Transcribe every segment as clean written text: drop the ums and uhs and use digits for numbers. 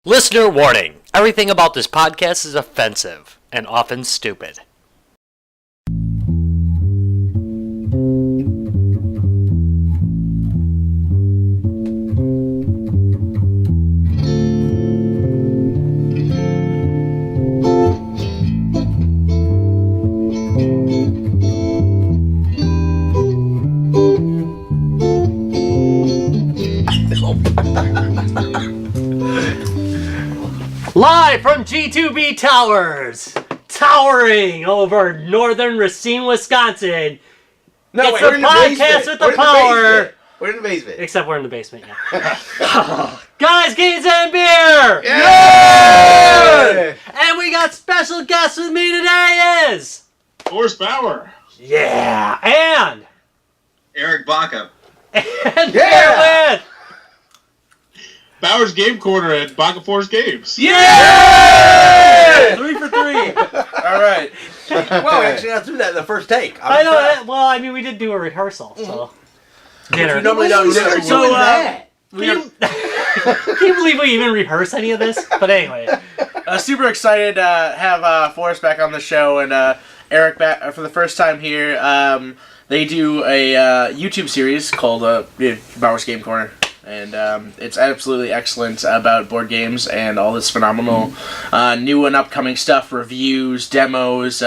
Listener warning. Everything about this podcast is offensive and often stupid. Live from G2B Towers, towering over northern Racine, Wisconsin. No, it's the podcast with the power. We're in the basement. Except we're in the basement, yeah. Guys, games, and beer! Yeah! And we got special guest with me today is... Forrest Bauer. Yeah, and... Eric Baca. And Yeah! with... Bauer's Game Corner at Baca Force Games. Yeah! 3 for 3. All right. Well, we actually got through that in the first take. I know, well, I mean, we did do a rehearsal, so... Dinner. You normally don't do it. So, that. Can you believe we even rehearse any of this? But anyway. Super excited to have Forrest back on the show and Eric back for the first time here. They do a YouTube series called Bauer's Game Corner. And it's absolutely excellent about board games and all this phenomenal new and upcoming stuff, reviews, demos,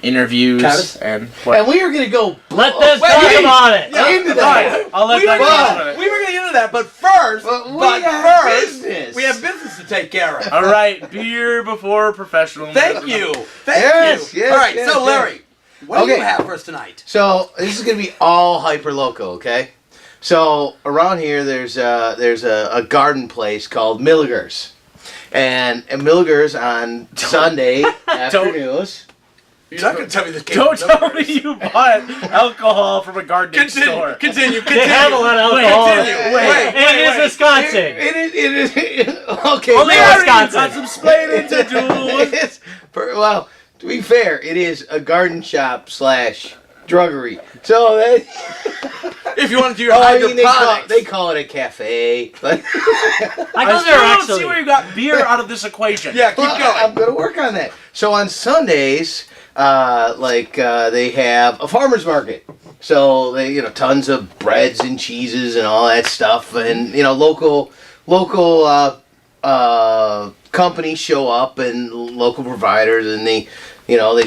interviews, Travis? and And we were going to go... Let them talk about it! Yeah, into that. I'll let them talk about it. We were going to get into that, but first... we have business to take care of. All right, beer before professional. Thank you. Yes, you. yes, All right, yes, so Larry, what do you Okay. have for us tonight? So this is gonna be all hyper local, okay? So around here, there's a garden place called Milliger's, and Milliger's on Sunday afternoons. You're not going to tell me this game. Don't tell me you bought alcohol from a gardening store. Continue. They have a lot of alcohol. Wait. And it is Wisconsin. It is okay. Only well, Wisconsin. Got some explaining to do. well, to be fair, it is a garden shop / druggery. So If you want to do your I mean, hydroponics. they call it a cafe. But I I go still there don't actually. see where you got beer out of this equation. Yeah, keep Well, going. I'm going to work on that. So on Sundays, they have a farmer's market. So they, tons of breads and cheeses and all that stuff, and local companies show up and local providers, and they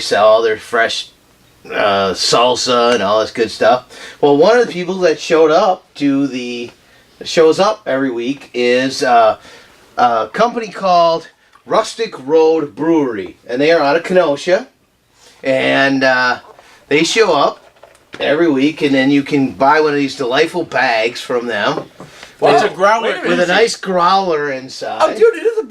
sell all their fresh salsa and all this good stuff. Well, one of the people that shows up every week is a company called Rustic Road Brewery, and they are out of Kenosha, and they show up every week, and then you can buy one of these delightful bags from them. It's a growler. Wait a minute. With a nice growler inside. Oh, dude, it is a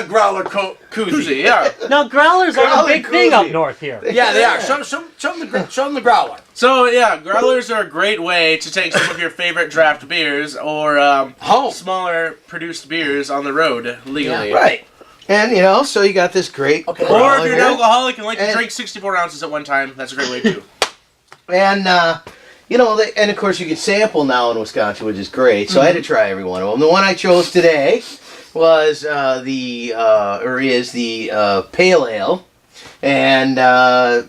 growler koozie. Koozie, yeah. Now, growlers are a Growler big thing up koozie. north here. Yeah, they are. Show them the growler. So, yeah, growlers are a great way to take some of your favorite draft beers or Home. smaller produced beers on the road legally. Right. And, so you got this great Okay. Or growler if you're here. an alcoholic and like to And- drink 64 ounces at one time, that's a great way too. And, and of course you can sample now in Wisconsin, which is great. So I had to try every one of them. The one I chose today was the Pale Ale. And, and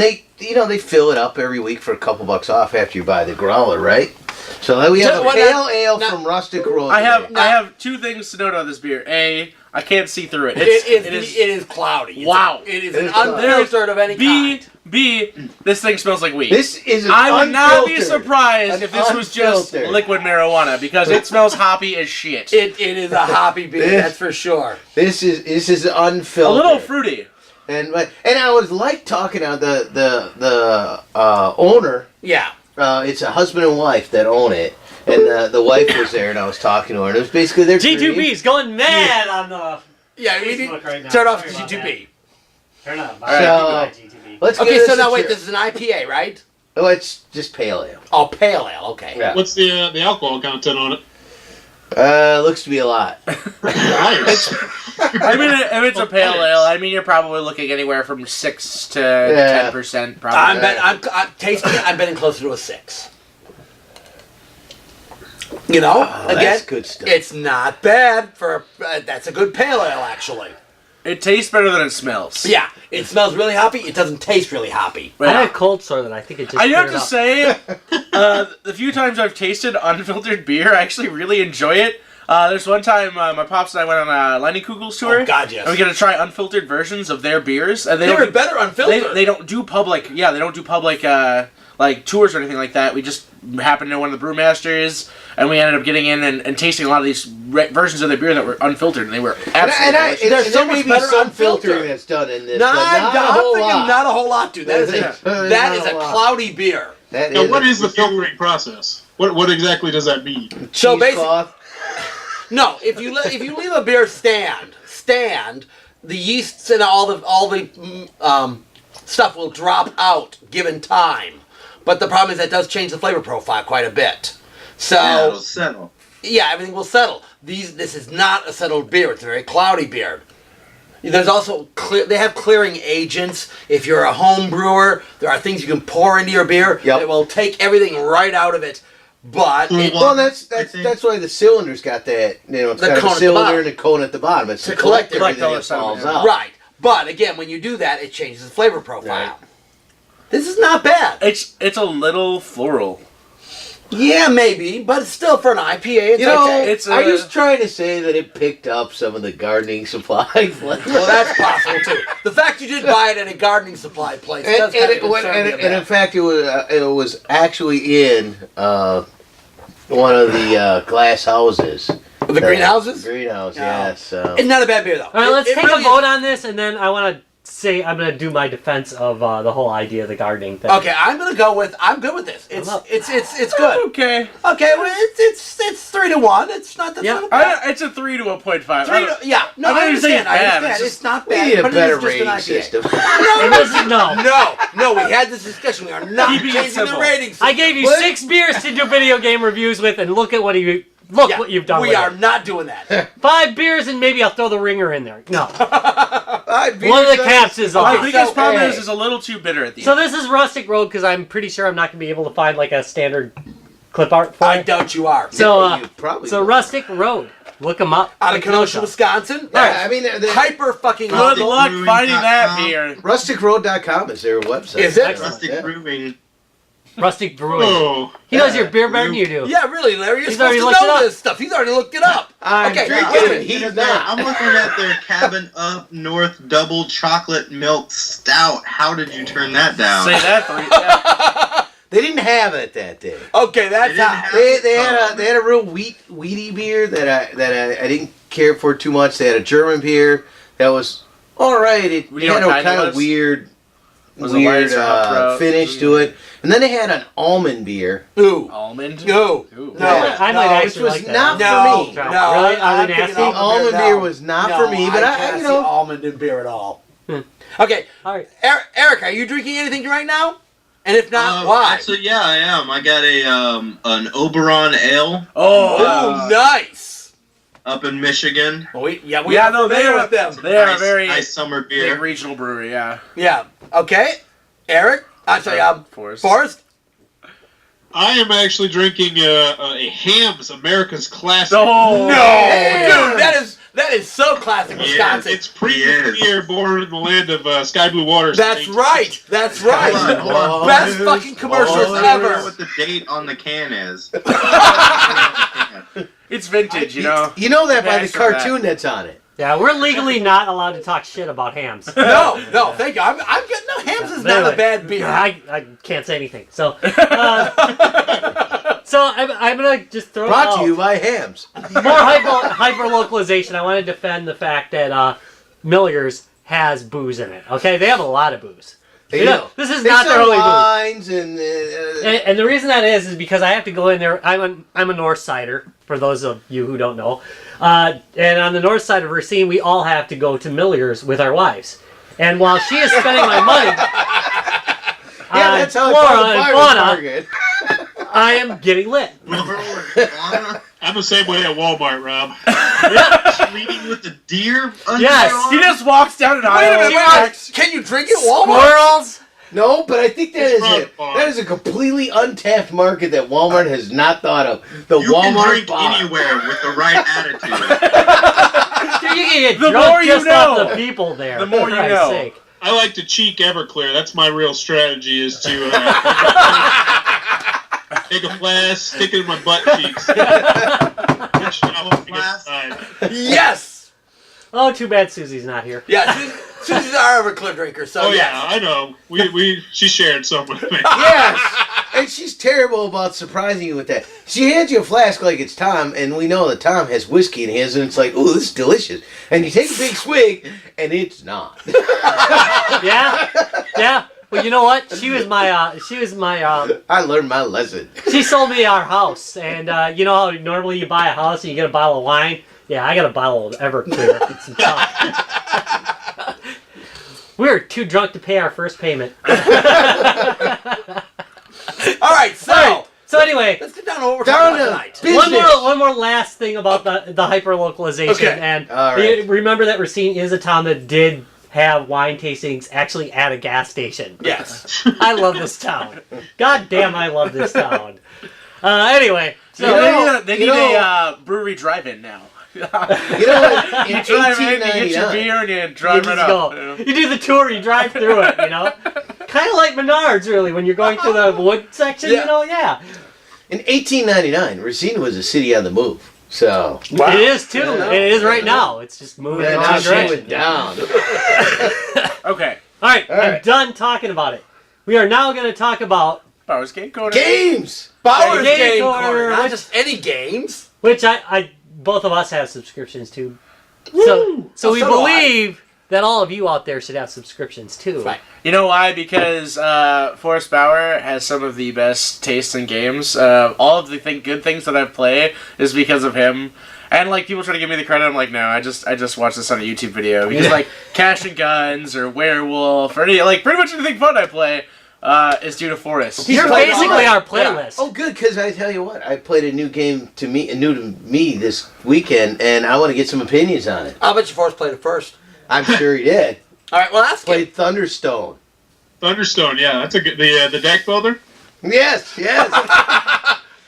they fill it up every week for a couple bucks off after you buy the growler, right? So we have a Pale Ale from Rustic Road. I today. have two things to note on this beer. A, I can't see through it. It is cloudy. Wow. It is It an is cloudy. unfiltered of any kind. B, this thing smells like weed. This is I would not be unfiltered. surprised if this was just Unfiltered. liquid marijuana because it smells hoppy as shit. It is a hoppy beer, that's for sure. This is A unfiltered. little fruity. And I was like talking to the owner. Yeah. It's a husband and wife that own it, and the wife was there, and I was talking to her. And it was basically their G2B's going mad on the Yeah, we need Facebook right now. turn off the Sorry about G2B. Turn up. So, G2B. let's give Okay, this so a now wait, try. this is an IPA, right? Oh, it's just pale ale. Oh, pale ale, okay. Yeah. What's the alcohol content on it? Looks to be a lot. Nice. I mean, if it's a pale ale, I mean, you're probably looking anywhere from 6 to 10%, probably. I'm tasting it, I'm betting closer to a 6. You know, again, that's good stuff. it's not bad for. That's a good pale ale, actually. It tastes better than it smells. Yeah, it smells really hoppy. It doesn't taste really hoppy. I had a cold sore that I think it just. I have cleared to up. say, the few times I've tasted unfiltered beer, I actually really enjoy it. There's one time my pops and I went on a Leinenkugel's tour. Oh, God, yes. And we got to try unfiltered versions of their beers, and They were better unfiltered. They don't do public. Yeah, they don't do public like tours or anything like that. We just happened to know one of the brewmasters, and we ended up getting in and tasting a lot of these versions of their beer that were unfiltered, and they were absolutely delicious. There's so much better some unfiltered. filtering that's done in this. Not, but not a whole lot. Not a whole lot, dude. That is Not a a lot. cloudy beer. That Now, what a is the filtering process? What exactly does that mean? So basically, cheesecloth? no. If you leave a beer stand, the yeasts and all the stuff will drop out given time. But the problem is that does change the flavor profile quite a bit. So Yeah, it'll settle. yeah, everything will settle. This is not a settled beer. It's a very cloudy beer. There's also they have clearing agents. If you're a home brewer, there are things you can pour into your beer that will take everything right out of it. But Well, that's why the cylinder's got that. It's The got cone a at the cylinder bottom. and a cone at the bottom. It's to collect collect everything all that the sediment, falls yeah. out. right. But again, when you do that, it changes the flavor profile. Right. This is not bad. It's a little floral. Yeah, maybe, but still for an IPA, it's okay. It's are you trying to say that it picked up some of the gardening supply flavor? Well, that's possible too. The fact you did buy it at a gardening supply place does kind of concern me a bit. And in fact, it was actually in one of the glass houses. The greenhouses? Greenhouse, No. yes. It's not a bad beer though. All right, let's It take really a vote on this, and then I want to say I'm going to do my defense of the whole idea of the gardening thing. Okay, I'm good with this. It's good. Okay. Okay, well it's 3-1. It's not the It's a 3 to a 0.5. yeah. No, I'm not I even saying understand. I bad, understand. it's It's not We bad, need a but better it is just an rating IPA. system. And this is No, we had this discussion. We are not Keeping it changing the simple. ratings. I gave you 6 beers to do video game reviews with, and look at what what you've done. We with are it. not doing that. 5 beers, and maybe I'll throw the ringer in there. No, One one of the caps is My off. biggest problem hey. is a little too bitter at the So end. this is Rustic Road because I'm pretty sure I'm not going to be able to find like a standard clip art for I it. doubt you are. So, You probably so will. Rustic Road, look them up. Out of Kenosha, Wisconsin. Yeah, I mean, they're Hyper fucking Good local. luck Brewing finding that .com. beer. rusticroad.com is their website. Is it? Excellent. Rustic Yeah. Brewing. Rustic Brewing. Oh. He knows your beer better than you do. Yeah, really, Larry. You're He's supposed already to looked it know up. this stuff. He's already looked it up. I'm Okay, drinking wait a it. minute. He's I'm not. looking at their Cabin Up North Double Chocolate Milk Stout. How did you turn that down? Say that 3. Yeah. They didn't have it that day. Okay, that's They didn't how. have- They had a real weedy beer that I didn't care for too much. They had a German beer that was all right. It You know had a what kind kind it of was? weird Was it lights or hot finish to it. And then they had an almond beer, Ooh. Almond. No. Ooh. No. I might No, actually which was like that. not No. for me. No. Really? Are I'm they picking nasty? Almond beer was not No, for me, but I can't you see know. almond in beer at all. Okay, All right. Eric, are you drinking anything right now? And if not, why? Actually, yeah, I am. I got an Oberon Ale Oh, nice. up in Michigan. We Yeah, are no, familiar they with them. They are nice, very nice summer big beer. regional brewery, yeah. Yeah. Okay, Eric. I'm sorry, Forrest. I am actually drinking a Hamm's America's Classic. Oh, No, dude, that is so classic Yeah, Wisconsin. it's premium beer born in the land of Sky Blue Waters. That's right. That's right. Hold on. Best fucking commercials I don't know ever. what the date on the can is. it's vintage, you know. You know that by the Thanks for that. cartoon that's on it. Yeah, we're legally not allowed to talk shit about hams. No, thank you. I'm getting no Hamm's is not Anyway, a bad beer. I can't say anything. So, so I'm gonna just throw Brought out to you by Hams. more hyper localization. I want to defend the fact that Miller's has booze in it. Okay, they have a lot of booze. They Yeah, do. this is They not their sell only booze. wines and And the reason that is because I have to go in there. I'm a North Sider, for those of you who don't know. And on the north side of Racine, we all have to go to Miller's with our wives. And while she is spending my money yeah, on that's how Flora I and found Fauna, Target. I am getting lit. I'm the same way at Walmart, Rob. Leading with the deer under Yes, your arm? He just walks down an Wait a aisle. minute, wait a minute. Can you drink it at Walmart? Squirrels, No, but I think that It's frog is a completely untapped market that Walmart has not thought of. The You Walmart can drink bar. anywhere with the right attitude. Dude, you can get The drunk more you just off know. the people there. The more for you Christ's know. sake. I like to cheek Everclear. That's my real strategy is to take a flask, stick it in my butt cheeks. Yes. Oh, too bad Susie's not here. Yeah. Susie's our Everclear drinker, so Oh yes. yeah, I know. She shared some with me. Yes! And she's terrible about surprising you with that. She hands you a flask like it's Tom, and we know that Tom has whiskey in his, and it's like, ooh, this is delicious. And you take a big swig, and it's not. Yeah, yeah. Well, you know what? She was my. I learned my lesson. She sold me our house, and you know how normally you buy a house and you get a bottle of wine. Yeah, I got a bottle of Everclear. It's some top. We were too drunk to pay our first payment. All right, so So anyway, let's get down to what we're Down talking to about tonight. business. one more last thing about the hyper-localization. Okay. And All right. you remember that Racine is a town that did have wine tastings actually at a gas station. Yes. I love this town. God damn, I love this town. Anyway, so They need a brewery drive-in now. You know what? In You drive in, you get your 1899, beer, and you you drive just it go. up. You know? You do the tour, you drive through it, you know? Kind of like Menards, really, when you're going through the wood section, Yeah. you know? Yeah. in 1899, Racine was a city on the move. So, It is, too. Yeah. It is right now. It's just moving in now one she direction. went down. Okay. All right, All I'm right. done talking about it. We are now going to talk about, Bowers Game Corner. Games! Bowers Game Game Corner, Corner, not which- just any games. which both of us have subscriptions to. So Oh, we so do I. believe that all of you out there should have subscriptions too. Right. You know why? Because Forrest Bauer has some of the best taste in games. All of the good things that I've played is because of him. And like people try to give me the credit, I'm like, no, I just watched this on a YouTube video. Because like Cash and Guns or Werewolf or any pretty much anything fun I play is due to Forrest. You're played basically all our playlist. Oh, good, because I tell you what, I played a new game new to me this weekend, and I want to get some opinions on it. I'll bet you Forrest played it first. I'm sure he did. All right, well, that's good. Played Thunderstone. Thunderstone, yeah, that's a good. The deck builder. Yes, yes.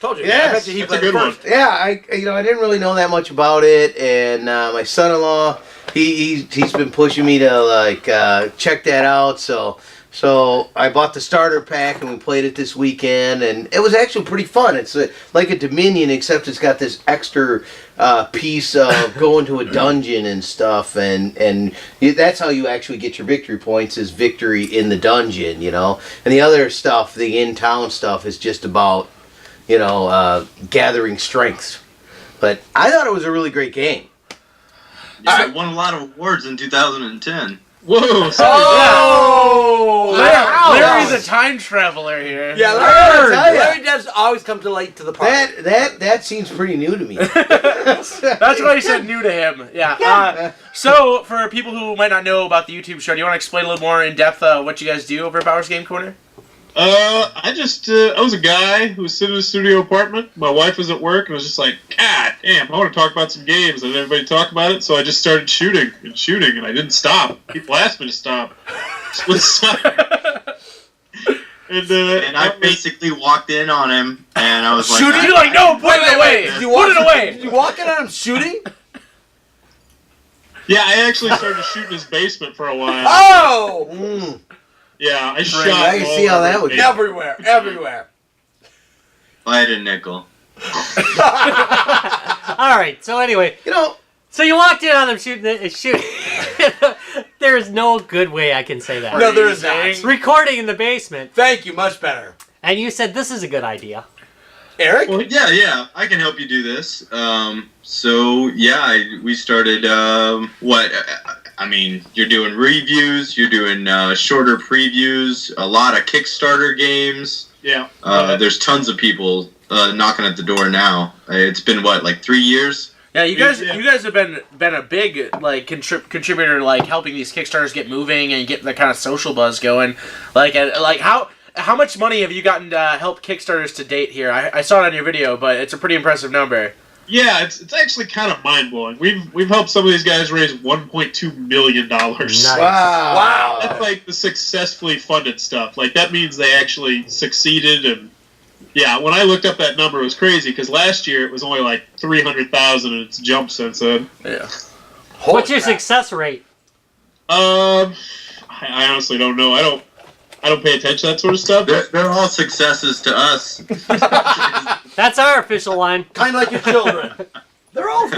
Told you. Yes. I bet you he That's a played it good one. first. Yeah, I didn't really know that much about it, and my son-in-law, he's been pushing me to check that out. So I bought the starter pack and we played it this weekend, and it was actually pretty fun. It's like a Dominion, except it's got this extra piece of going to a dungeon and stuff, and that's how you actually get your victory points, is victory in the dungeon, you know. And the other stuff, the in-town stuff, is just about gathering strengths. But I thought it was a really great game. Yeah, it won a lot of awards in 2010. Whoa! Oh! Larry's a time traveler here. Yeah, tell ya. Larry does always come too late to the party. That seems pretty new to me. That's why he said new to him. Yeah. So, for people who might not know about the YouTube show, do you want to explain a little more in depth what you guys do over at Bowers Game Corner? I was a guy who was sitting in a studio apartment. My wife was at work, and I was just like, God damn, I want to talk about some games. And everybody talk about it, so I just started shooting, and I didn't stop. People asked me to stop. And I basically walked in on him, and I was like, Shooting? You're like, no, put it away! Did you Put walk- it away! Did you walk in on him shooting? Yeah, I actually started shooting his basement for a while. Oh! Mm. Yeah, I shot. I can see how that would go. Everywhere. I had a nickel. All right. So anyway, so you walked in on them shooting. There is no good way I can say that. No, there is not. Recording in the basement, Thank you, much better. and you said this is a good idea. Eric? Well, yeah, I can help you do this. We started, I mean, you're doing reviews, you're doing shorter previews, a lot of Kickstarter games. Yeah. There's tons of people knocking at the door now. It's been, 3 years? Yeah, you guys Yeah. have been a big contributor, helping these Kickstarters get moving and get the kind of social buzz going. How much money have you gotten to help Kickstarters to date here? I saw it on your video, but it's a pretty impressive number. Yeah, it's actually kind of mind blowing. We've helped some of these guys raise $1.2 million. Nice. Wow. That's like the successfully funded stuff. Like that means they actually succeeded. And yeah, when I looked up that number, it was crazy because last year it was only like 300,000, and it's jumped since then. Yeah. What's your success rate? I honestly don't know. I don't pay attention to that sort of stuff. They're all successes to us. That's our official line. Kind of like your children. They're all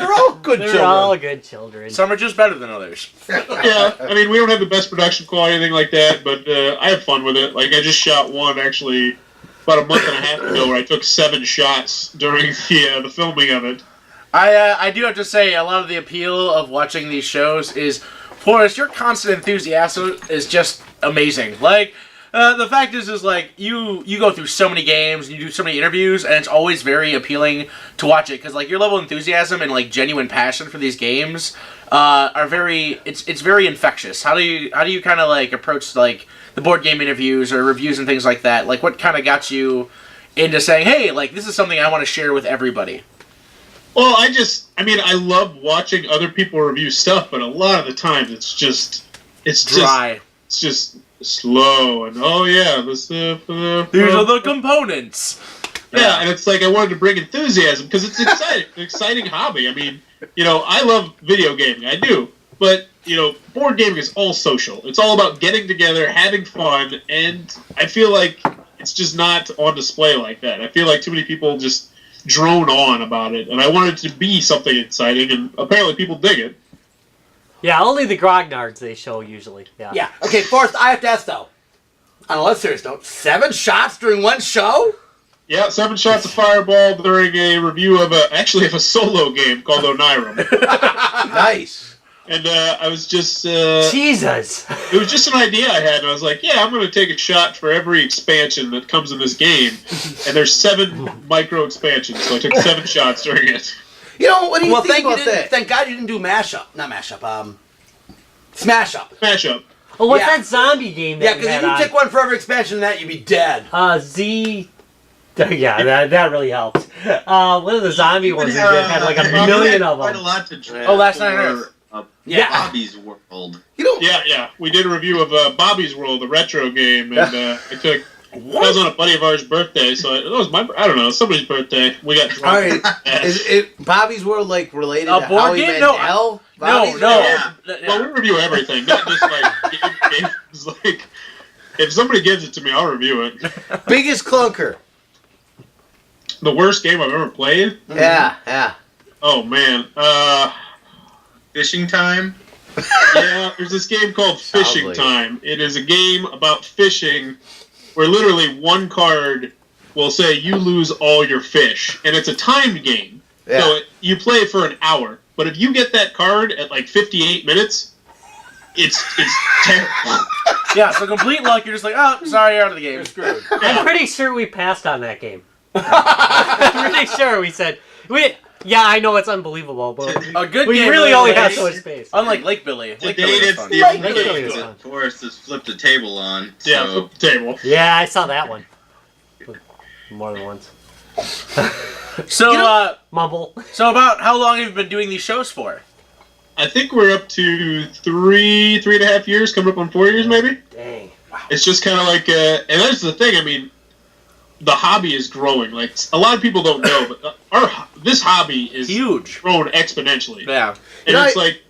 good They're children. all good children. Some are just better than others. Yeah, I mean, we don't have the best production quality or anything like that, but I have fun with it. Like, I just shot one, actually, about a month and a half ago, where I took 7 shots during the filming of it. I do have to say, a lot of the appeal of watching these shows is, Forrest, your constant enthusiasm is just amazing. Like, the fact is like, you go through so many games, and you do so many interviews, and it's always very appealing to watch it, because, like, your level of enthusiasm and, like, genuine passion for these games are very, it's very infectious. How do you kind of, like, approach, like, the board game interviews or reviews and things like that? Like, what kind of got you into saying, hey, like, this is something I want to share with everybody? Well, I love watching other people review stuff, but a lot of the times it's Dry. It's just slow, and These are the components. Yeah, and it's like I wanted to bring enthusiasm because it's exciting, an exciting hobby. I mean, I love video gaming, I do, but board gaming is all social. It's all about getting together, having fun, and I feel like it's just not on display like that. I feel like too many people just drone on about it, and I wanted it to be something exciting, and apparently people dig it. Yeah, only the grognards they show usually. Yeah. Yeah. Okay, Forrest, I have to ask though. On a less serious note, 7 shots during one show? Yeah, 7 shots of fireball during a review of a solo game called Onirum. Nice. And I was just... Jesus! It was just an idea I had, and I was like, yeah, I'm going to take a shot for every expansion that comes in this game. And there's 7 micro expansions, so I took 7 shots during it. What do you think about that? Thank God you didn't do Mashup. Not Mashup, Smash Up. Smash Up. Oh, what's Yeah. that zombie game Yeah, that because if you take one for every expansion of that, you'd be dead. Z... Yeah, that really helped. One of the zombie ones that had like a million of Quite a them. lot to drink. Oh, Last Night on Earth. Yeah. Bobby's World. Yeah. We did a review of Bobby's World, the retro game, and that was on a buddy of ours' birthday, so it was I don't know, somebody's birthday. We got drunk. All right. Is it Bobby's World like related A to board Howie game? Mandel? Bobby's No. World? Well, we review everything, not just like games. Like, if somebody gives it to me, I'll review it. Biggest clunker. The worst game I've ever played? Yeah. Oh, man. Fishing Time. Yeah, there's this game called Fishing like Time. It is a game about fishing where literally one card will say you lose all your fish. And it's a timed game. Yeah. So you play for an hour. But if you get that card at like 58 minutes, it's terrible. Yeah, so complete luck, you're just like, oh, sorry, you're out of the game. You're screwed. I'm pretty sure we passed on that game. I'm pretty sure we said... Yeah, I know it's unbelievable, but A good we game really only have is- so much space. Unlike Lake Billy. To Lake date, Billy was it's fun. the Lake only Billy game was that fun. Forrest has flipped a table on. Yeah, So flip the table. Yeah, I saw that one. More than once. So, Mumble. so about how long have you been doing these shows for? I think we're up to 3.5 years, coming up on 4 years maybe. Dang. It's just kind of like, and that's the thing. I mean, the hobby is growing. Like a lot of people don't know, but this hobby is Huge. grown exponentially. Yeah. And it's like,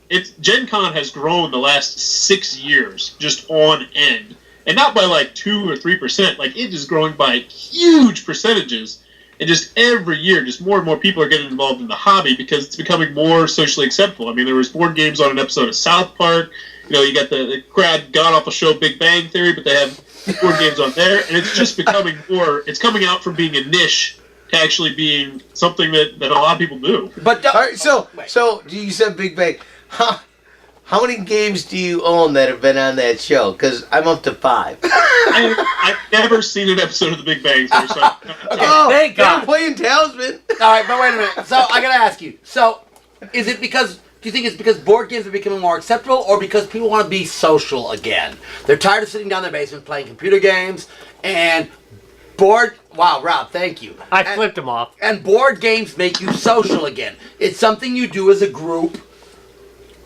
GenCon has grown the last 6 years just on end, and not by like 2 or 3%. Like it is growing by huge percentages, and just every year, just more and more people are getting involved in the hobby because it's becoming more socially acceptable. I mean, there was board games on an episode of South Park. You got the crowd god awful show Big Bang Theory, but they have board games on there, and it's just becoming more. It's coming out from being a niche to actually being something that a lot of people do. But All right, so you said Big Bang. How many games do you own that have been on that show? Because I'm up to 5. I've never seen an episode of The Big Bang Theory. So Oh, thank God. I'm playing Talisman. all right, but wait a minute. So I gotta ask you. So, is it because? Do you think it's because board games are becoming more acceptable, or because people want to be social again? They're tired of sitting down in their basement playing computer games, and Wow, Rob, thank you. I flipped him off. And board games make you social again. It's something you do as a group,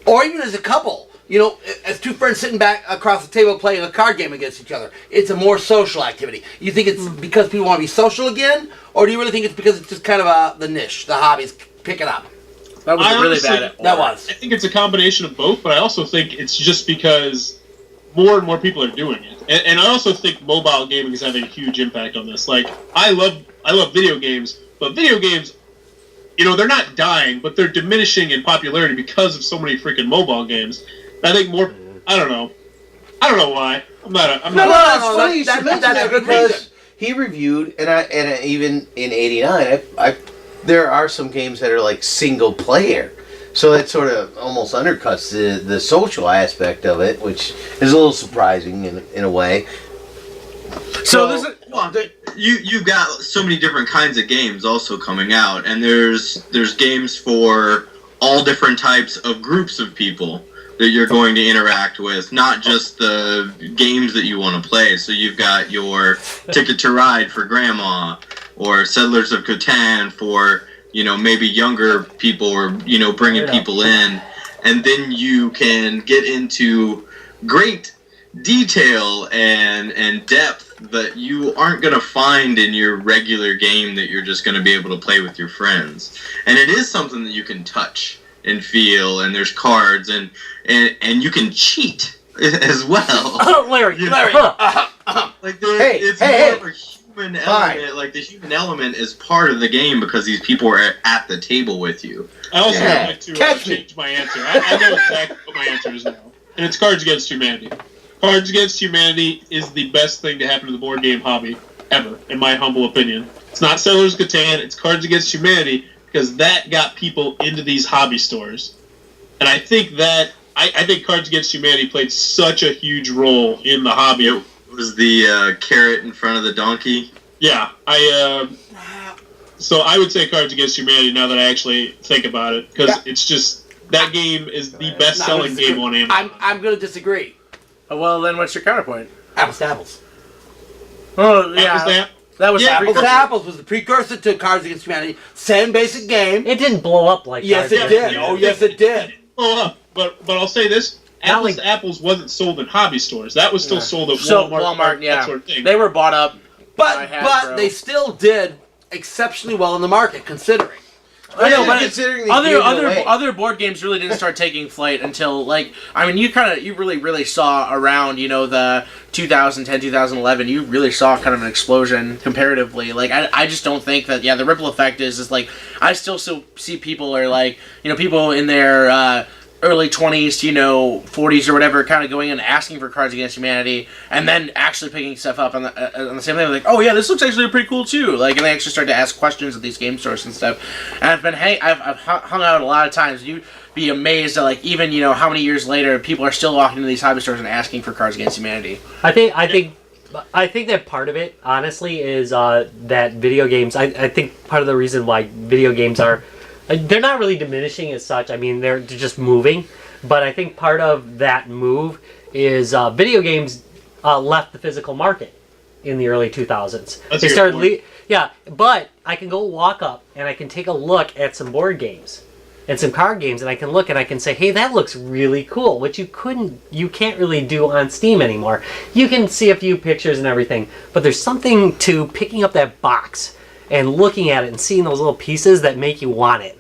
or even as a couple. You know, as two friends sitting back across the table playing a card game against each other. It's a more social activity. You think it's because people want to be social again, or do you really think it's because it's just kind of the niche, the hobbies picking up? That was really bad. That was. I think it's a combination of both, but I also think it's just because more and more people are doing it. And I also think mobile gaming is having a huge impact on this. Like, I love video games, but video games, you know, they're not dying, but they're diminishing in popularity because of so many freaking mobile games. I think more. I don't know why. I'm not. It's funny you should mention that's that a good because reason. he reviewed, and even in '89, there are some games that are like single player, so that sort of almost undercuts the social aspect of it, which is a little surprising in a way. So this is. Well, you've got so many different kinds of games also coming out, and there's games for all different types of groups of people that you're going to interact with, not just the games that you want to play. So you've got your Ticket to Ride for grandma, or Settlers of Catan for, you know, maybe younger people, or, you know, bringing people in. And then you can get into great detail and depth that you aren't going to find in your regular game that you're just going to be able to play with your friends. And it is something that you can touch and feel, and there's cards, and you can cheat as well. Oh, Larry. You know? Larry. Like Hey, it's more of a human element. Like, the human element is part of the game because these people are at the table with you. I also Yeah. would like to change my answer. I know exactly what my answer is now, and it's Cards Against Humanity. Cards Against Humanity is the best thing to happen to the board game hobby ever, in my humble opinion. It's not Settlers of Catan, it's Cards Against Humanity, because that got people into these hobby stores. And I think I think Cards Against Humanity played such a huge role in the hobby. It was the carrot in front of the donkey. Yeah, so I would say Cards Against Humanity now that I actually think about it, because it's just, that game is the best-selling game on Amazon. I'm going to disagree. Well, then what's your counterpoint? Apples to Apples. Oh yeah, Apples to Apples? that was Yeah, the Apples to precursor. Apples was the precursor to Cards Against Humanity. Same basic game. It didn't blow up like Yes, that. it did. Oh, yes, it did. But I'll say this: Not Apples like- to Apples wasn't sold in hobby stores. That was still sold at So Walmart, Walmart, yeah, that sort of thing. they were bought up. But Hasbro. they still did exceptionally well in the market, considering. I know, but considering they gave it away. other board games really didn't start taking flight until, like, I mean, you really saw around, you know, the 2010, 2011, you really saw kind of an explosion comparatively. Like, I just don't think that, the ripple effect is like, I still see people are like, you know, people in their early 20s to, 40s or whatever, kind of going and asking for Cards Against Humanity, and then actually picking stuff up on the same thing. Like, oh yeah, this looks actually pretty cool too. Like, and they actually start to ask questions at these game stores and stuff. And I've hung out a lot of times. You'd be amazed at, like, even, how many years later people are still walking into these hobby stores and asking for Cards Against Humanity. I think that part of it, honestly, is that video games. I think part of the reason why video games are, they're not really diminishing as such. I mean, they're just moving. But I think part of that move is video games left the physical market in the early 2000s. That's They a good started, point. but I can go walk up and I can take a look at some board games and some card games, and I can look and I can say, hey, that looks really cool, which you can't really do on Steam anymore. You can see a few pictures and everything, but there's something to picking up that box and looking at it and seeing those little pieces that make you want it.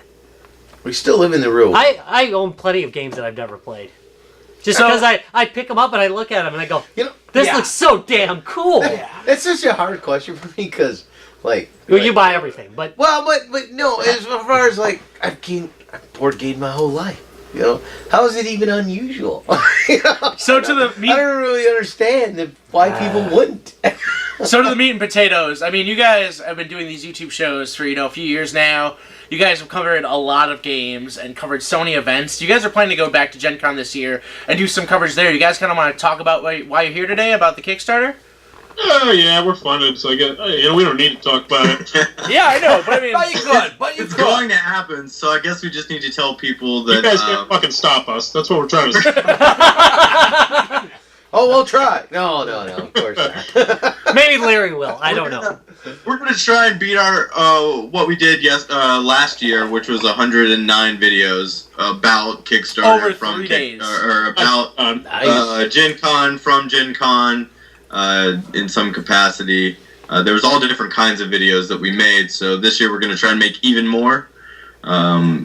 We still live in the real world. I own plenty of games that I've never played. Just because I pick them up and I look at them and I go, this looks so damn cool. It's such a hard question for me because, like... Well, you buy everything, but... Well, but no, as far as, like, I've board gamed my whole life. How is it even unusual? So to the meat, I don't really understand why people wouldn't. So to the meat and potatoes. I mean, you guys have been doing these YouTube shows for a few years now. You guys have covered a lot of games and covered Sony events. You guys are planning to go back to GenCon this year and do some coverage there. You guys kind of want to talk about why you're here today, about the Kickstarter? Oh yeah, we're funded, so I guess we don't need to talk about it. Yeah, I know, but I mean, It's going to happen, so I guess we just need to tell people that You guys can't fucking stop us. That's what we're trying to say. Oh, we'll try. No, of course not. Maybe Larry will. I don't know. We're gonna try and beat our what we did last year, which was 109 videos about Kickstarter Over from 3 days. or about Gen-Con from Gen-Con in some capacity. There was all different kinds of videos that we made. So this year we're gonna try and make even more.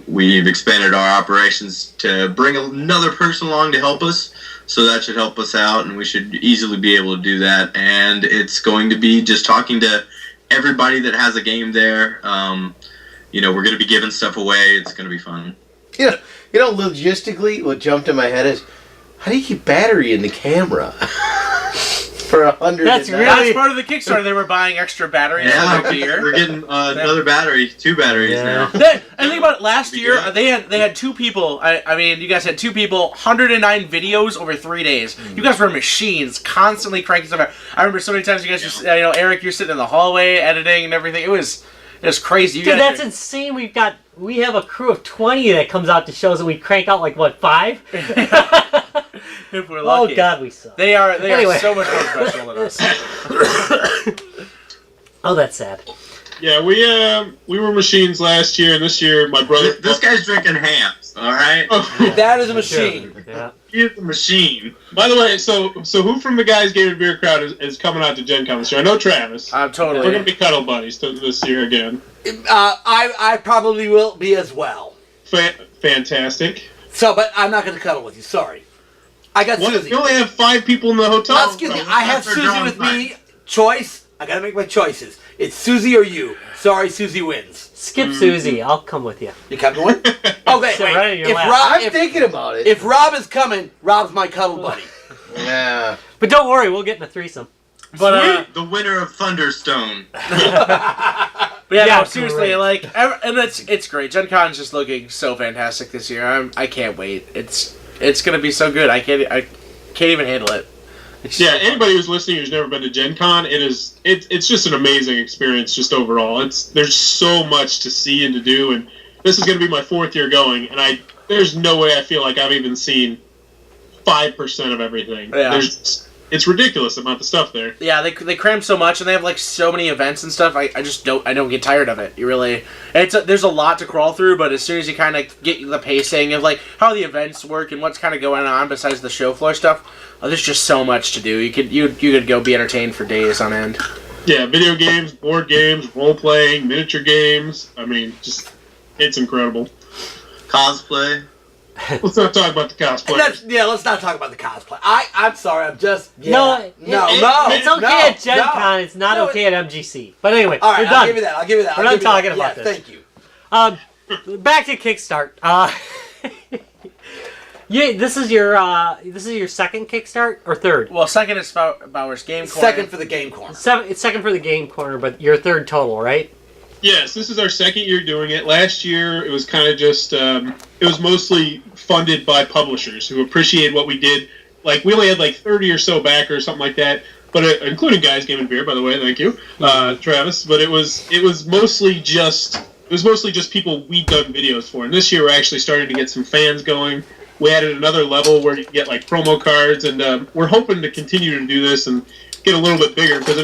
We've expanded our operations to bring another person along to help us. So that should help us out, and we should easily be able to do that. And it's going to be just talking to everybody that has a game there. We're going to be giving stuff away. It's going to be fun. Logistically, what jumped in my head is, how do you keep battery in the camera? For 100. That's really- That's part of the Kickstarter. They were buying extra batteries for the beer. We're getting another battery, 2 batteries now. And think about it. Last year, they had 2 people. I mean, you guys had 2 people, 109 videos over 3 days. You guys were machines, constantly cranking stuff out. I remember so many times you guys just, Eric, you're sitting in the hallway editing and everything. It was crazy. Dude, that's insane. We have a crew of 20 that comes out to shows, and we crank out 5? If we're lucky. Oh God, we suck. They are Anyway. so much more professional than us. Oh, that's sad. Yeah, we were machines last year, and this year my brother. This guy's drinking hams, all right? That is a machine. Yeah. He is a machine. By the way, so who from the guys Game and Beer crowd is coming out to Gen-Con this year? I know Travis. I'm totally. We're gonna be cuddle buddies this year again. I probably will be as well. Fantastic. So, but I'm not going to cuddle with you. Sorry. I got Susie. You only have 5 people in the hotel. Excuse me. I have Susie with me. Choice. I got to make my choices. It's Susie or you. Sorry, Susie wins. Skip Susie. I'll come with you. You coming with? Oh, wait. Sit right in your If lap. Rob, I'm thinking about it. if Rob is coming, Rob's my cuddle buddy. Yeah. But don't worry, we'll get in a threesome. But The winner of Thunderstone. But yeah, Yeah, no, seriously, great. and it's great. Gen Con's just looking so fantastic this year. I can't wait. It's gonna be so good. I can't even handle it. It's Yeah, so fun. anybody who's listening who's never been to Gen-Con, it's just an amazing experience just overall. There's so much to see and to do, and this is going to be my 4th year going, and there's no way I feel like I've even seen 5% of everything. Yeah. It's ridiculous the amount of stuff there. Yeah, they cram so much, and they have so many events and stuff. I just don't get tired of it. You really, there's a lot to crawl through, but as soon as you kind of get the pacing of how the events work and what's kind of going on besides the show floor stuff, there's just so much to do. You could go be entertained for days on end. Yeah, video games, board games, role playing, miniature games. I mean, it's incredible. Cosplay. Let's not talk about the cosplay. Let's not talk about the cosplay. I'm sorry. I'm just No, no. It's okay at Gen no. Con. It's not No, okay at MGC. But anyway, All right, we're I'll done. give you that. I'll give you that. We're I'll not give you that. talking about Yeah, this. Thank you. Back to Kickstart. This is your second Kickstart or third? Well, second is Bauer's Game Corner. Second for the game corner. It's second for the game corner, but your third total, right? Yes, this is our 2nd year doing it. Last year, it was kind of just, it was mostly funded by publishers who appreciated what we did. We only had 30 or so backers, something like that, but including Guys Game and Beer, by the way, thank you, Travis. But it was mostly just people we'd done videos for. And this year, we're actually starting to get some fans going. We added another level where you can get promo cards, and we're hoping to continue to do this and get a little bit bigger because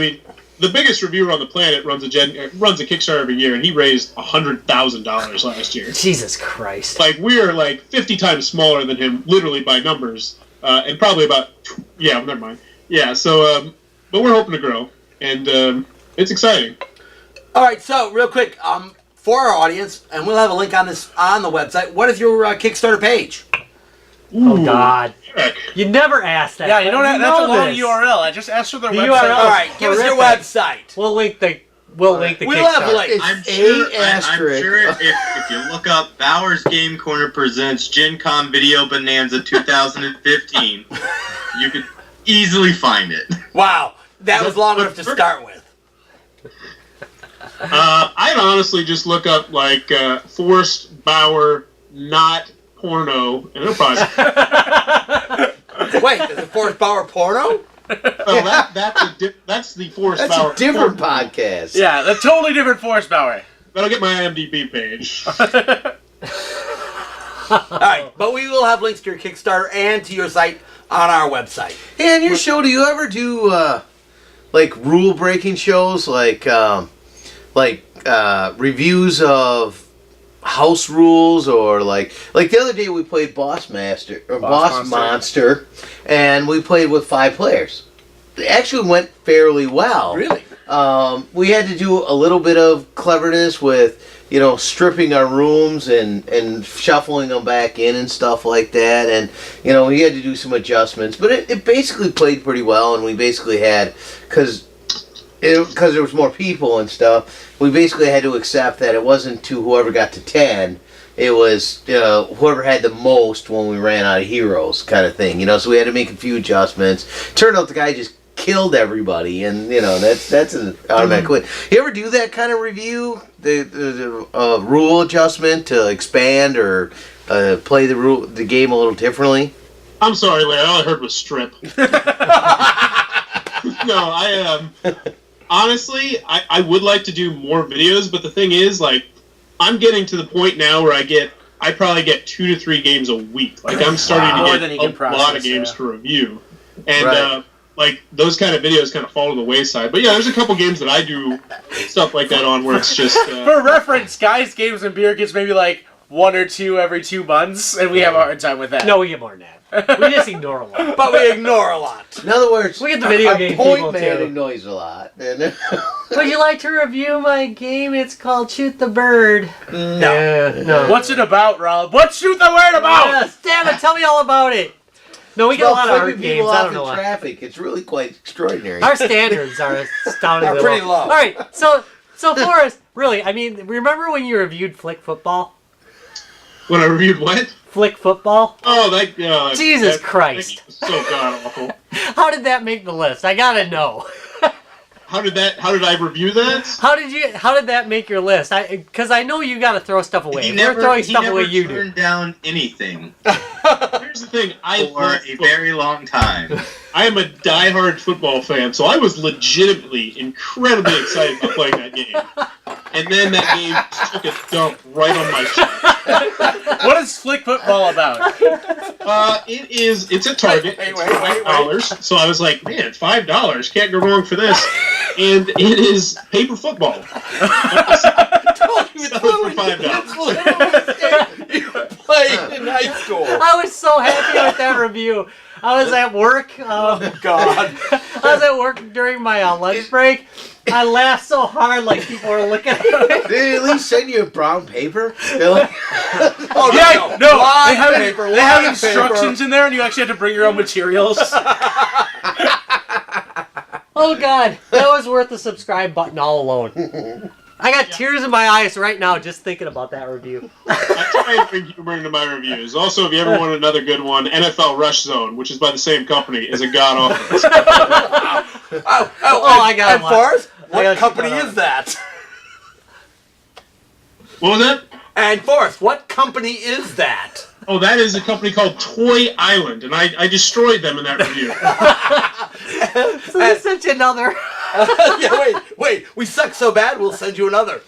the biggest reviewer on the planet runs a Kickstarter every year, and he raised $100,000 last year. Jesus Christ! We are 50 times smaller than him, literally by numbers, and probably about never mind. Yeah, so but we're hoping to grow, and it's exciting. All right. So real quick, for our audience, and we'll have a link on this on the website. What is your Kickstarter page? Oh God! Heck. You never asked that. Yeah, you don't have that's a long this. URL. I just asked for their The website. URL. All right. Give us your Horrific. website. We'll link the We'll Kickstart. have links. I'm It's sure asterisk. if you look up Bauer's Game Corner presents Gen-Con Video Bonanza 2015, you could easily find it. Wow, that was long enough to start with. I'd honestly just look up Forrest Bauer not porno, and it'll probably. Wait, is it Forrest Bauer porno? Well, that's the Forrest That's Bauer. a different porno. podcast. Yeah, a totally different Forrest Bauer. That'll get my IMDb page. All right, but we will have links to your Kickstarter and to your site on our website. Hey, on your show, do you ever do like rule breaking shows, like reviews of house rules, or like the other day we played Boss Monster, and we played with 5 players. It actually went fairly well. Really? We had to do a little bit of cleverness with, stripping our rooms and shuffling them back in and stuff like that. And, we had to do some adjustments. But it basically played pretty well, and we basically had, because there was more people and stuff, we basically had to accept that it wasn't to whoever got to 10. It was whoever had the most when we ran out of heroes, kind of thing. So we had to make a few adjustments. Turned out the guy just killed everybody, and that's an automatic win. You ever do that kind of review, the rule adjustment to expand or play the game a little differently? I'm sorry, Larry. All I heard was strip. No, I honestly, I would like to do more videos, but the thing is, like, I'm getting to the point now where I probably get 2 to 3 games a week. Like, I'm starting to get a lot of games to review, and Right. Like, those kind of videos kind of fall to the wayside. But yeah, there's a couple games that I do stuff like that on where it's just For reference, Guys, Games, and Beer gets maybe like 1 or 2 every 2 months, and we have a hard time with that. No, we get more than that. We just ignore a lot. But we ignore a lot. In other words, We get the video a game point people, man too. annoys a lot. Would you like to review my game? It's called Shoot the Bird. No. What's it about, Rob? What's Shoot the Word about? Yes, damn it, tell me all about it. No, we get a lot of art games. I don't know why. Traffic. It's really quite extraordinary. Our standards are astoundingly Are pretty low. All right, so Forrest, really, I mean, remember when you reviewed Flick Football? when I reviewed what? Flick Football? Oh, that Jesus that, Christ. So god awful. How did that make the list? I gotta know. How did I review that? How did that make your list? Because I know you gotta throw stuff away. He If never, you're throwing he stuff never away, you do. turned down anything Here's the thing, for a very long time. I am a diehard football fan, so I was legitimately incredibly excited about playing that game. And then that game just took a dump right on my chest. What is Flick Football about? It's a Target. Wait. It's $5. So I was like, man, $5, can't go wrong for this. And it is paper football. It's for $5. You played in high school. I was so happy with that review. I was at work. God. I was at work during my lunch break. I laughed so hard, like people were looking at me. Did they at least send you a brown paper? They're like, Oh, Yeah, no, Line they have, paper, they have line instructions in there, and you actually have to bring your own materials. Oh God, that was worth the subscribe button all alone. I got tears in my eyes right now just thinking about that review. I try and bring humor into my reviews. Also, if you ever want another good one, NFL Rush Zone, which is by the same company, is a god awful. I got And one. Forrest, I what got company you. is that? What was that? And Forrest, what company is that? Oh, that is a company called Toy Island, and I destroyed them in that review. So there's such another. Yeah, wait. We suck so bad, we'll send you another.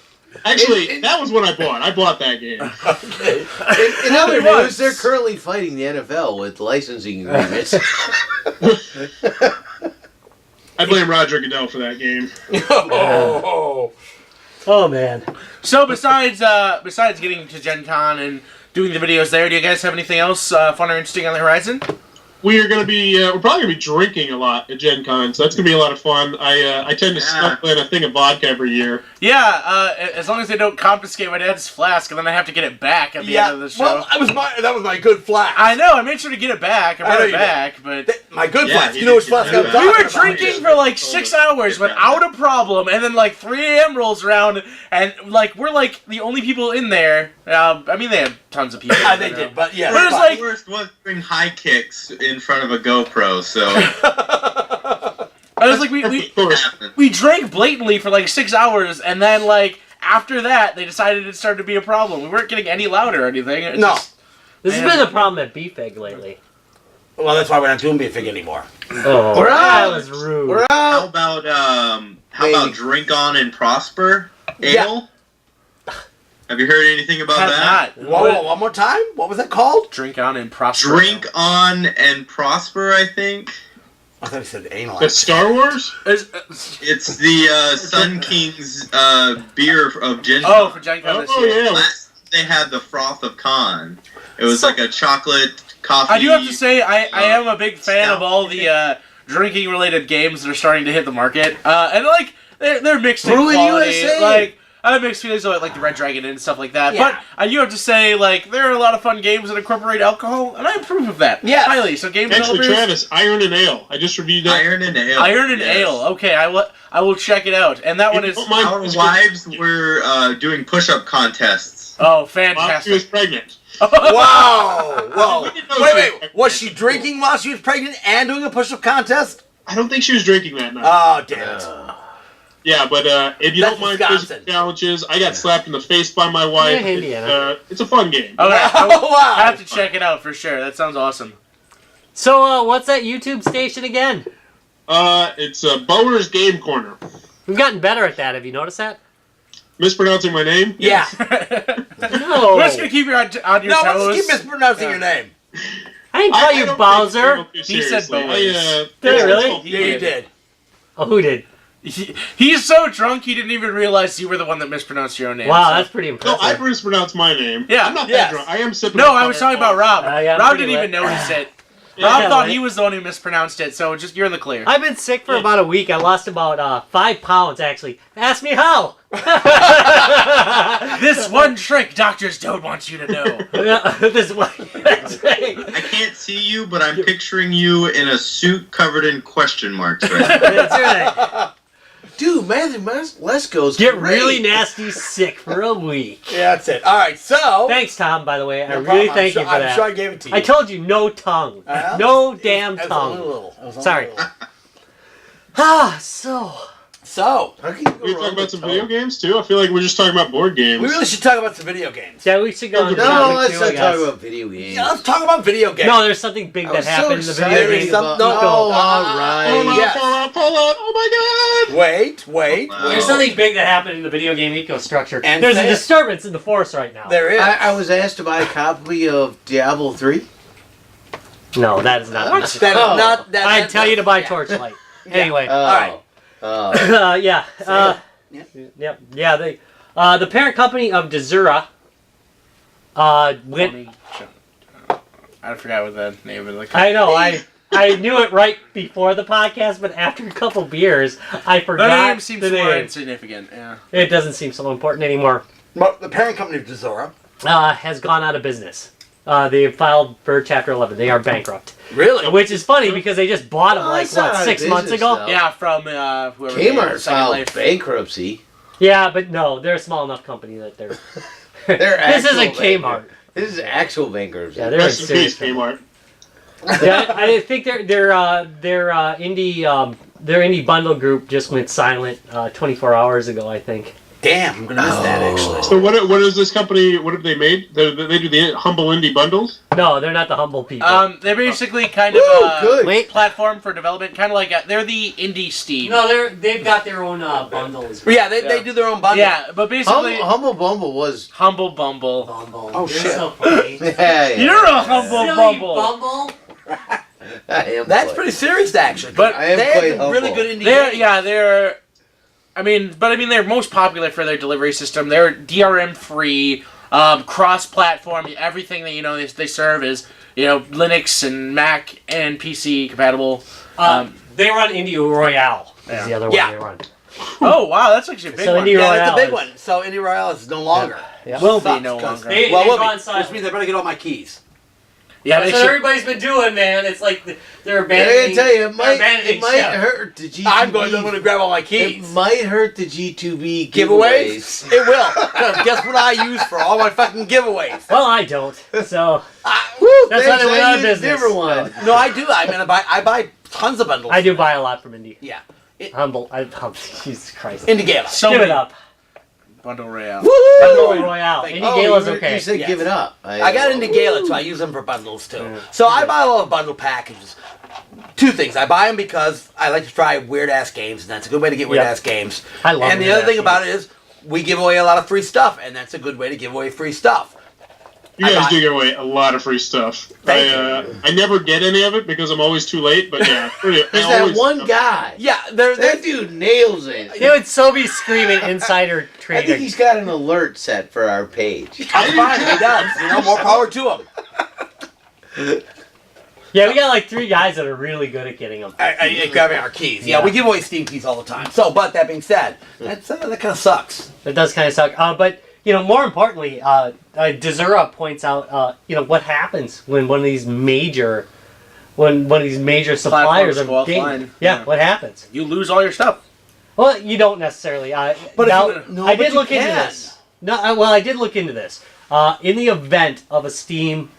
Actually, that was what I bought. I bought that game. in other news, they're currently fighting the NFL with licensing agreements. I blame Roger Goodell for that game. Oh man. So besides getting to Gen Con and doing the videos there, do you guys have anything else fun or interesting on the horizon? We're probably gonna be drinking a lot at Gen Con, so that's gonna be a lot of fun. I tend to smuggle in a thing of vodka every year. Yeah, as long as they don't confiscate my dad's flask, and then I have to get it back at the end of the show. Well, that was my good flask. I know, I made sure to get it back. I I know brought it you back, but My good Yeah, flask. you You know which did flask do I'm that. talking we were about. drinking for like 6 hours without a problem, and then like 3 a.m. rolls around, and like we're like the only people in there. I mean, they had tons of people. They you know. did, but yeah. But it's but- like- Forrest was doing high kicks in front of a GoPro, so I was like, Of course. we drank blatantly for like 6 hours, and then like after that, they decided it started to be a problem. We weren't getting any louder or anything. It No. just- This has Man. been a problem at BFEG lately. Well, that's why we're not doing Beefig anymore. Oh, We're that out. was rude. We're how out. about Drink On and Prosper Ale? Have you heard anything about Have that? not. Whoa, one more time? What was that called? Drink on and prosper. Drink on and prosper, I think. I thought he said anal. That's Star Wars? It's the Sun King's beer of GenCon. Oh, for GenCon this Oh, year. yeah. Last they had the Froth of Khan. It was like a chocolate coffee. I do have to say, I am a big fan stout. of all the drinking related games that are starting to hit the market. And like they're mixed in Brewing quality. USA. Like I have mixed feelings about like the Red Dragon and stuff like that. Yeah. But I do have to say, like, there are a lot of fun games that incorporate alcohol, and I approve of that. Yes. Highly. So game Actually, developers. Travis, Iron and Ale. I just reviewed that. Iron and Ale. Iron and Yes. Ale. Okay, I will check it out. And that one is Don't mind- Our wives were doing push-up contests. oh While she was fantastic. pregnant. Wow! Whoa! We didn't know she was Wait, pregnant. was she drinking while she was pregnant and doing a push-up contest? I don't think she was drinking that night. Oh, damn it. Yeah, but if you That's don't mind Wisconsin. physical challenges, I got slapped in the face by my wife. Yeah, Indiana. It's a fun game. Okay, Wow. I have to check it out for sure. That sounds awesome. So, what's that YouTube station again? It's Bower's Game Corner. We've gotten better at that. Have you noticed that? Mispronouncing my name? Yeah. No. We're just gonna keep you on your No, toes. let's keep mispronouncing your name. I didn't call I you don't Bowser. take it He said seriously. Bowers. Did it really? Yeah, you did. Oh, who did? He's so drunk he didn't even realize you were the one that mispronounced your own name. Wow, so- that's pretty No, impressive. I mispronounced my name. Yeah. I'm not Yes. that drunk. I am sipping. No, on I was talking about Rob. yeah, I'm Rob pretty didn't even lit. notice it. Yeah, Rob thought lit. he was the one who mispronounced it, so just you're in the clear. I've been sick for about a week. I lost about 5 pounds, actually. Ask me how. This one trick doctors don't want you to know. This one. That's right. I can't see you, but I'm picturing you in a suit covered in question marks right now. That's right. Dude, Matthew Lesko's Get great. really nasty sick for a week. Yeah, that's it. All right, so. Thanks, Tom, by the way. I No really problem. thank you I'm for sure, that. I'm sure I gave it to you. I told you, no tongue. Well, No damn It was only a tongue. little. It was only Sorry. a little. So. So, How can you go We wrong talking about with some tongue? video games too. I feel like we're just talking about board games. we really should talk about some video games. Yeah, we should go on No, No, topic let's two, not I talk guess. about video games. Yeah, let's talk about video games. No, there's something big I that was so happened in the excited video game. about- about- no, Oh, uh, all Pull right. out, Yes. pull out, pull out! Oh my god! Wait. Wow. There's something big that happened in the video game ecostructure. And There's a say it. disturbance in the force right now. There is. I was asked to buy a copy of Diablo 3. No, that is not. That is Oh. not that. I'd tell you to buy yeah. Torchlight. Anyway. Oh. right. Oh. Yeah. Yep. Yeah. The parent company of Desura went. I forgot what the name of the company. I know. I knew it right before the podcast, but after a couple beers, I The forgot name seems the more name. insignificant. Yeah. It doesn't seem so important anymore. But the parent company of Desura. Has gone out of business. They filed for Chapter 11. They are bankrupt, Really? which is funny because they just bought them Oh, like it's not what out of 6 months business, ago. though. Yeah, from whoever. Kmart Second filed Life. bankruptcy. Yeah, but no, they're a small enough company that they're. They're This isn't actual Kmart. bankrupt. This is actual bankruptcy. Yeah, they're in Rest in serious peace, trouble. Kmart. Yeah, I think their indie bundle group just went silent 24 hours ago. I think. Damn, I'm gonna miss that actually. So what is this company? What have they made? They do the humble indie bundles. No, they're not the humble people. They're basically kind Woo, of a good. Wait. platform for development, kind of like they're the indie Steam. No, they've got their own bundles. Yeah, they do their own bundle. Yeah, but basically, Humble Bumble was. Humble Bumble. Bumble. Oh, You're shit. so funny. Yeah, yeah. You're a humble Silly Bumble. Bumble. I am That's quite- pretty serious actually. But I am they quite have some really humble. good indie They're games. they're. I mean, they're most popular for their delivery system. They're DRM free, cross-platform. Everything that they serve is Linux and Mac and PC compatible. They run Indie Royale. Is Yeah. the other Yeah. one they run. Oh wow, that's actually a big So one. Indie Yeah, that's a Royale big is- one. So Indie Royale is no longer. Yeah. Will be Sucks, no 'cause- longer. They- Well, they've will gone be. silent. Which means I better get all my keys. Yeah, That's they what should. everybody's been doing, man. It's like they're I abandoning. gotta tell you, they're it might stuff. hurt the G2B. I'm going to grab all my It keys. might hurt the G2B Giveaways? It will. 'Cause guess what I use for all my fucking giveaways? Well, I don't. So Woo, That's thanks, how they went I out of use a business. different one. No, I do. I mean, I buy tons of bundles. I do buy a lot from Indie. Yeah. Humble. Jesus Christ. Indie Gala. So Give many- it up. Bundle Royale. Bundle Royale. Thank Indie you. Gala's you okay. said Yes. give it up. I got Indie Gala, so I use them for bundles too. So I buy a lot of bundle packages. Two things. I buy them because I like to try weird ass games, and that's a good way to get weird ass games. I love And the weird other thing ass about it is, we give away a lot of free stuff, and that's a good way to give away free stuff. You guys do give away a lot of free stuff. I never get any of it because I'm always too late, but yeah. There's that one guy. Yeah, that dude nails it. He would so be screaming insider I trading. think he's got an alert set for our page. That's fine, he does. You know, more power to him. Yeah, we got like 3 guys that are really good at getting them. Grabbing our keys. Yeah, we give away Steam keys all the time. So, but that being said, that kind of sucks. It does kind of suck. But, more importantly, Desura points out, what happens when one of these major suppliers of go games. offline. Yeah, what happens? You lose all your stuff. Well, you don't necessarily. But now, I but did you look into can. this. No, I did look into this. In the event of a Steam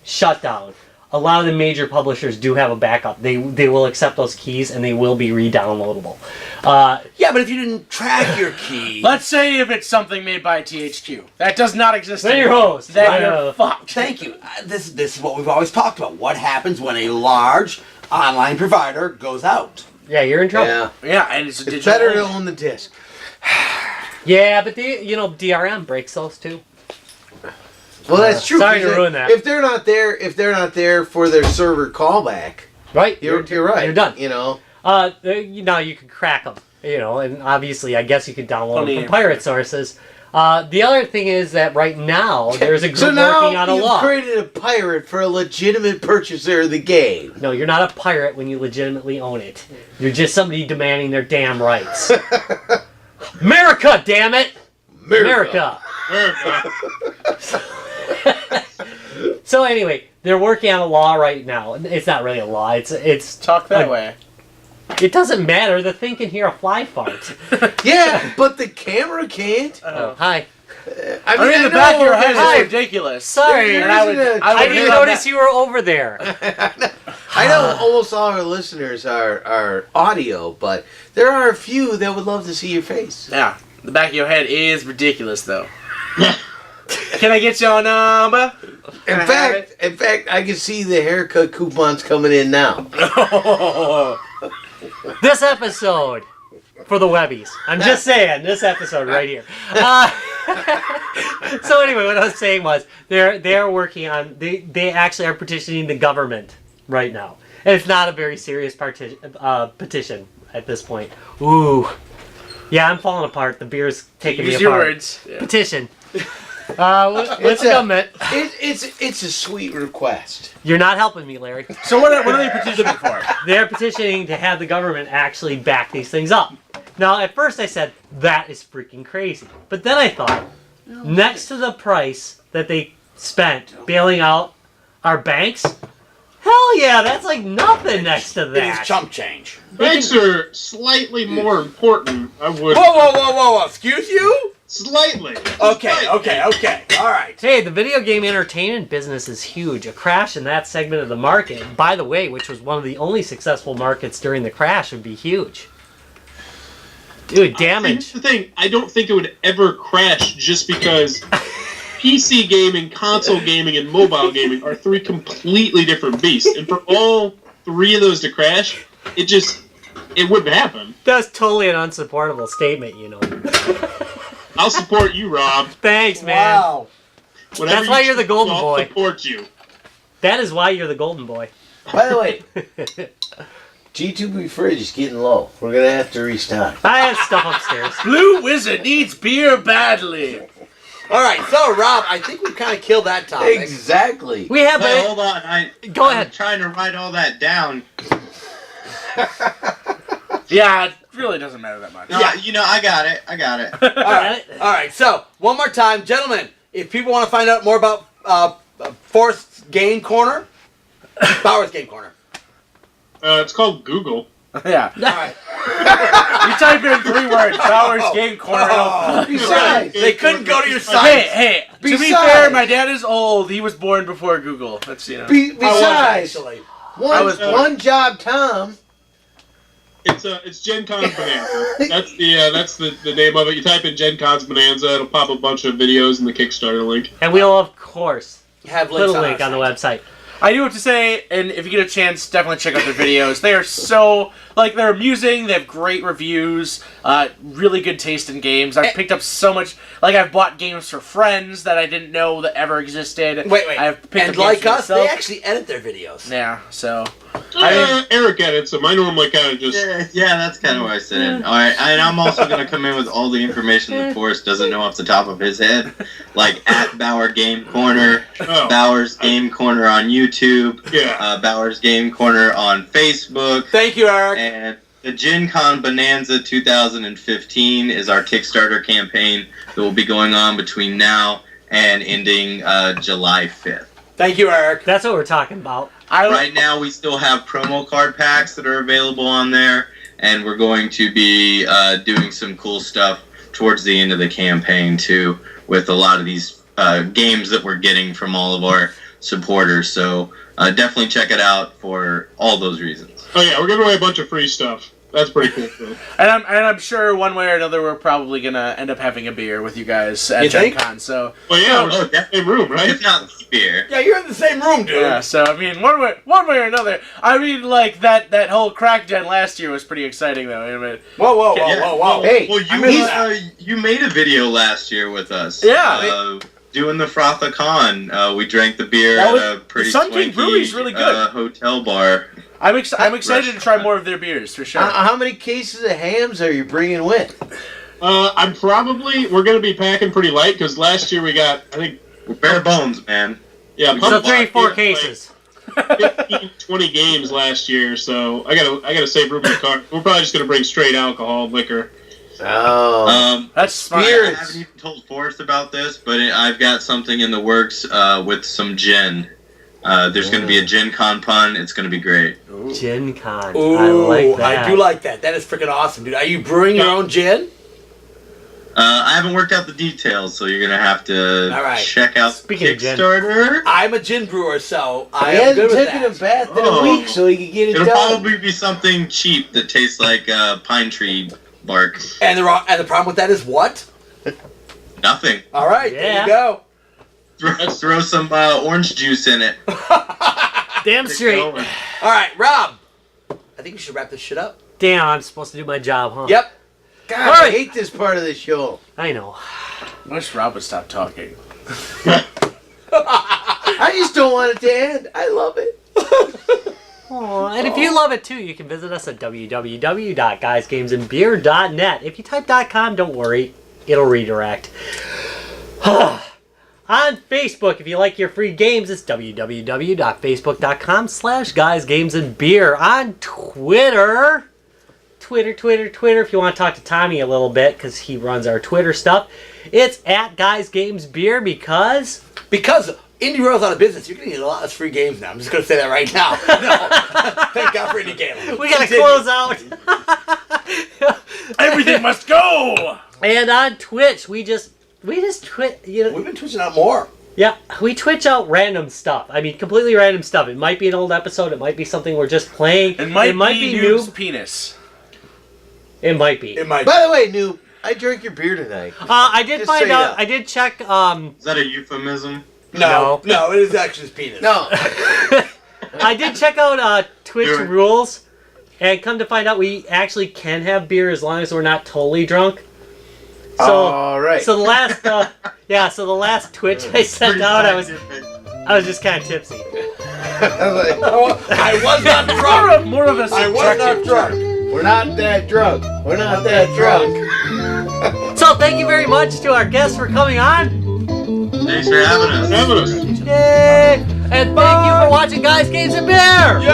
shutdown, a lot of the major publishers do have a backup. They will accept those keys and they will be re-downloadable. Yeah, but if you didn't track your key... Let's say if it's something made by THQ. That does not exist Then you're anymore. host. Then Right. you're fucked. Thank you. This is what we've always talked about. What happens when a large online provider goes out? Yeah, you're in trouble. Yeah. Yeah, and it's a It's digital better to only. own the disc. Yeah, but DRM breaks those too. Well, that's true. Sorry to 'cause ruin that. If they're not there for their server callback, Right? you're right. You're done. You You can crack them. And obviously, I guess you could download them Funny. from pirate sources. The other thing is that right now there's a group So now working on a you've law. created a pirate for a legitimate purchaser of the game. No, you're not a pirate when you legitimately own it. You're just somebody demanding their damn rights. America, damn it! America. So anyway, they're working on a law right now. It's not really a law. It's Talk that way. It doesn't matter. The thing can hear a fly fart. Yeah, but the camera can't. Oh, hi. I I mean, in the know back of your there's head Hi. is ridiculous. Sorry. There And I would, isn't a- I would didn't hit on notice that. you were over there. I know almost all our listeners are audio, but there are a few that would love to see your face. Yeah, the back of your head is ridiculous, though. Can I get your number? In fact, I can see the haircut coupons coming in now. This episode for the Webbies. I'm just saying, this episode right here. So anyway, what I was saying was they're working on they actually are petitioning the government right now, and it's not a very serious petition at this point. Ooh, yeah, I'm falling apart. The beer's taking Use me your apart. words. Yeah. Petition. What's the government? It's a sweet request. You're not helping me, Larry. So what are they petitioning for? They're petitioning to have the government actually back these things up. Now, at first I said, that is freaking crazy. But then I thought, next to the price that they spent bailing out our banks, hell yeah, that's like nothing next to It is that. chump change. Banks are slightly more important. I would Whoa. Excuse you? slightly. Okay. All right. Hey, the video game entertainment business is huge. A crash in that segment of the market, by the way, which was one of the only successful markets during the crash, would be huge. Dude, damage. Here's the thing. I don't think it would ever crash just because PC gaming, console gaming, and mobile gaming are 3 completely different beasts. And for all 3 of those to crash, it wouldn't happen. That's totally an unsupportable statement, I'll support you, Rob. Thanks, man. Wow. Whenever That's why you you're the choose, golden I'll boy. support you. That is why you're the golden boy. By the way, G2B fridge is getting low. We're gonna have to restock. I have stuff upstairs. Blue Wizard needs beer badly. All right. So, Rob, I think we've kind of killed that topic. Exactly. We have Wait, a... hold on. Go I'm ahead. trying to write all that down. Yeah, it really doesn't matter that much. No, Yeah. I got it. All right. So, one more time, gentlemen, if people want to find out more about Forrest's Game Corner, Bauer's Game Corner. It's called Google. Yeah. All right. You type in 3 words, Bowers Game Corner. Besides, They couldn't go to your site. Hey, to be Besides- fair, my dad is old. He was born before Google. That's, besides, Actually. one job, Tom. It's GenCon Bonanza. That's the name of it. You type in GenCon's Bonanza, it'll pop a bunch of videos and the Kickstarter link. And we'll, of course, Have put links a on link our on the site. website. I do have to say, and if you get a chance, definitely check out their videos. They are so, like, they're amusing, they have great reviews, really good taste in games. I've picked up so much, like, I've bought games for friends that I didn't know that ever existed. Wait. I've picked And up like games for us, they myself. actually edit their videos. Yeah, so... Eric edits them. I normally kind of just... Yeah, that's kind of where I sit in. All right, and I'm also going to come in with all the information that Forrest doesn't know off the top of his head, like at Bauer Game Corner, Bauer's Game Corner on YouTube, Bauer's Game Corner on Facebook. Thank you, Eric. And the Gen-Con Bonanza 2015 is our Kickstarter campaign that will be going on between now and ending July 5th. Thank you, Eric. That's what we're talking about. Right now, we still have promo card packs that are available on there, and we're going to be doing some cool stuff towards the end of the campaign, too, with a lot of these games that we're getting from all of our supporters. So definitely check it out for all those reasons. Oh, yeah, we're giving away a bunch of free stuff. That's pretty cool, too. And I'm sure one way or another we're probably gonna end up having a beer with you guys at You think? GenCon. So Well, yeah, we're in the same room, right? If not beer. Yeah, you're in the same room, dude. yeah, so I mean one way or another. I mean like that whole crack gen last year was pretty exciting though. I mean, Whoa. Hey, Well, you made a video last year with us. Yeah. Doing the Frothacon. We drank the beer That was- at a pretty the Sun King swanky Brewery's really good. hotel bar. I'm excited to try more of their beers for sure. How many cases of hams are you bringing with? We're going to be packing pretty light, because last year we got, I think... We're bare bones, man. Yeah, So Pump 3-4 cases. 15, 20 games last year, so I gotta save room in the car. We're probably just going to bring straight alcohol, liquor. Oh. That's smart. I haven't even told Forrest about this, but I've got something in the works with some gin. There's going to be a Gen-Con pun. It's going to be great. GenCon. Ooh, I like that. I do like that. That is freaking awesome, dude. Are you brewing your own gin? I haven't worked out the details, so you're going to have to check out Speaking of gin. Kickstarter. I'm a gin brewer, so I He am hasn't good with taken that. a bath in a Oh. week, so he can get it It'll done. probably be something cheap that tastes like pine tree bark. And the problem with that is what? Nothing. All right, there Yeah. you go. Throw some orange juice in it. Damn straight. All right, Rob. I think we should wrap this shit up. Damn, I'm supposed to do my job, huh? Yep. God, All I right. hate this part of the show. I know. I wish Rob would stop talking. I just don't want it to end. I love it. Aw, and if you love it too, you can visit us at www.guysgamesandbeer.net. If you type .com, don't worry, it'll redirect. On Facebook, if you like your free games, it's www.facebook.com/guysgamesandbeer. On Twitter, if you want to talk to Tommy a little bit, because he runs our Twitter stuff, it's at guysgamesbeer because Indie Royal's out of business. You're going to get a lot of free games now. I'm just going to say that right now. No. Thank God for Indie Gambling. we gotta close out. Everything must go. And on Twitch, we just twitch. We've been twitching out more. Yeah, we twitch out random stuff. I mean, completely random stuff. It might be an old episode. It might be something we're just playing. It might be new. Noob's penis. It might be. It might. By the way, Noob, I drank your beer tonight. I did Just find say out. that. I did check. Is that a euphemism? No, it is actually his penis. No. I did check out Twitch Do it. rules, and come to find out, we actually can have beer as long as we're not totally drunk. So, All right. so the last, so the last Twitch I sent out, I was just kind of tipsy. I was not drunk. More of a I was not drunk. We're not that drunk. We're not that drunk. So thank you very much to our guests for coming on. Thanks for having us. Yay! And thank you for watching Guys, Games, and Beer! Yay!